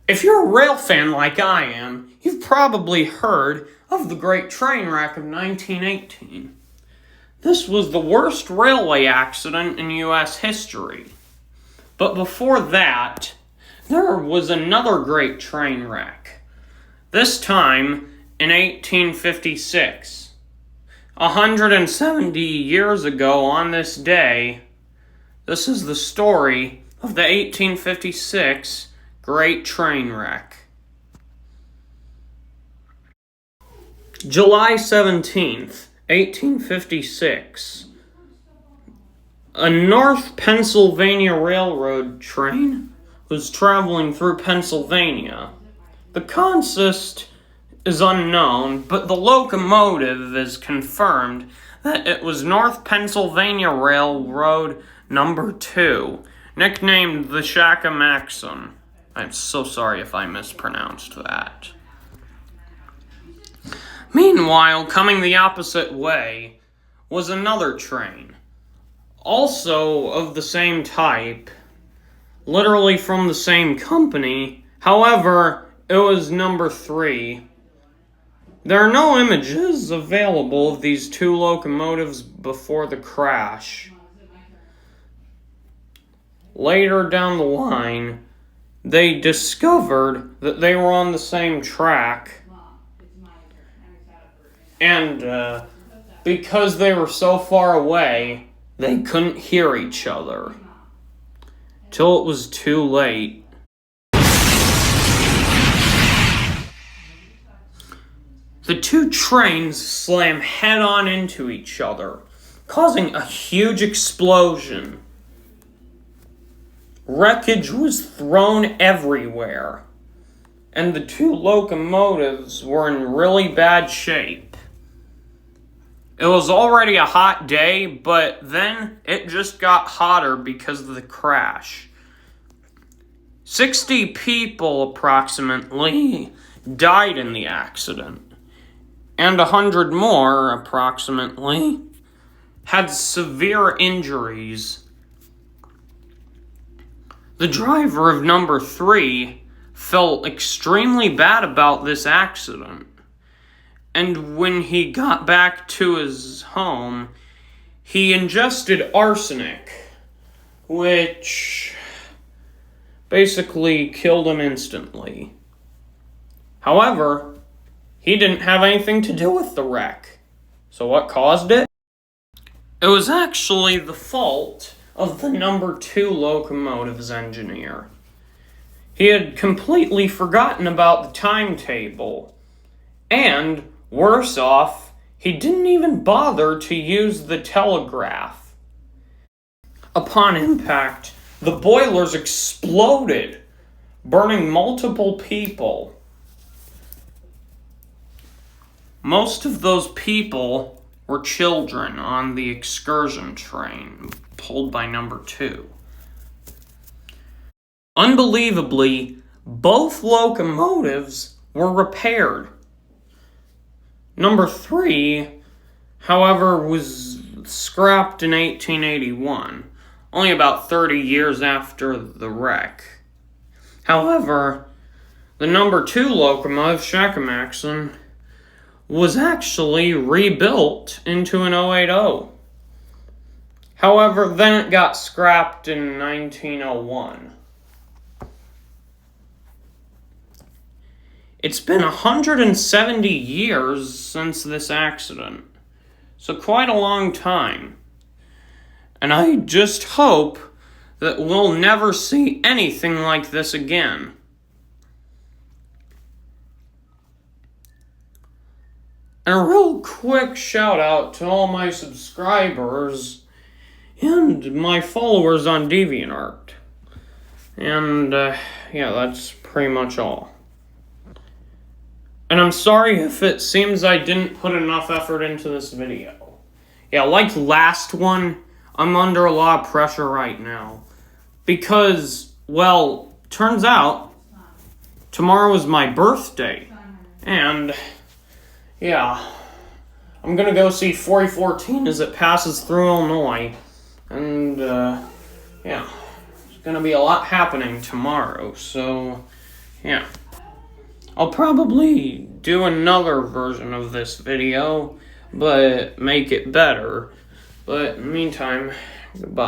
If you're a rail fan like I am, you've probably heard of the Great Train Wreck of 1918. This was the worst railway accident in U.S. history. But before that, there was another great train wreck. This time in 1856. 170 years ago on this day, this is the story of the 1856 Great Train Wreck. July 17th, 1856. A North Pennsylvania Railroad train was traveling through Pennsylvania. The consist is unknown, but the locomotive is confirmed that it was North Pennsylvania Railroad Number 2, nicknamed the Shakamatsun. I'm so sorry if I mispronounced that. Meanwhile, coming the opposite way was another train, also of the same type, literally from the same company. However, it was number 3. There are no images available of these two locomotives before the crash. Later down the line, they discovered that they were on the same track, and because they were so far away, they couldn't hear each other till it was too late. The two trains slam head-on into each other, causing a huge explosion. Wreckage was thrown everywhere, and the two locomotives were in really bad shape. It was already a hot day, but then it just got hotter because of the crash. 60 people approximately died in the accident, and 100 more approximately had severe injuries. The driver of number 3 felt extremely bad about this accident. And when he got back to his home, he ingested arsenic, which basically killed him instantly. However, he didn't have anything to do with the wreck. So what caused it? It was actually the fault of the number 2 locomotive's engineer. He had completely forgotten about the timetable, and worse off, he didn't even bother to use the telegraph. Upon impact, the boilers exploded, burning multiple people. Most of those people were children on the excursion train pulled by number 2. Unbelievably, both locomotives were repaired. Number 3, however, was scrapped in 1881, only about 30 years after the wreck. However, the number 2 locomotive, Shakamatsun, was actually rebuilt into an 080. However, then it got scrapped in 1901. It's been 170 years since this accident, so quite a long time. And I just hope that we'll never see anything like this again. And a real quick shout out to all my subscribers and my followers on DeviantArt. And yeah, that's pretty much all. And I'm sorry if it seems I didn't put enough effort into this video. Yeah, like last one, I'm under a lot of pressure right now. Because, well, turns out, tomorrow is my birthday. And, yeah, I'm gonna go see 4014 as it passes through Illinois. And, yeah, there's gonna be a lot happening tomorrow. So, Yeah. I'll probably do another version of this video, but make it better. But in the meantime, goodbye.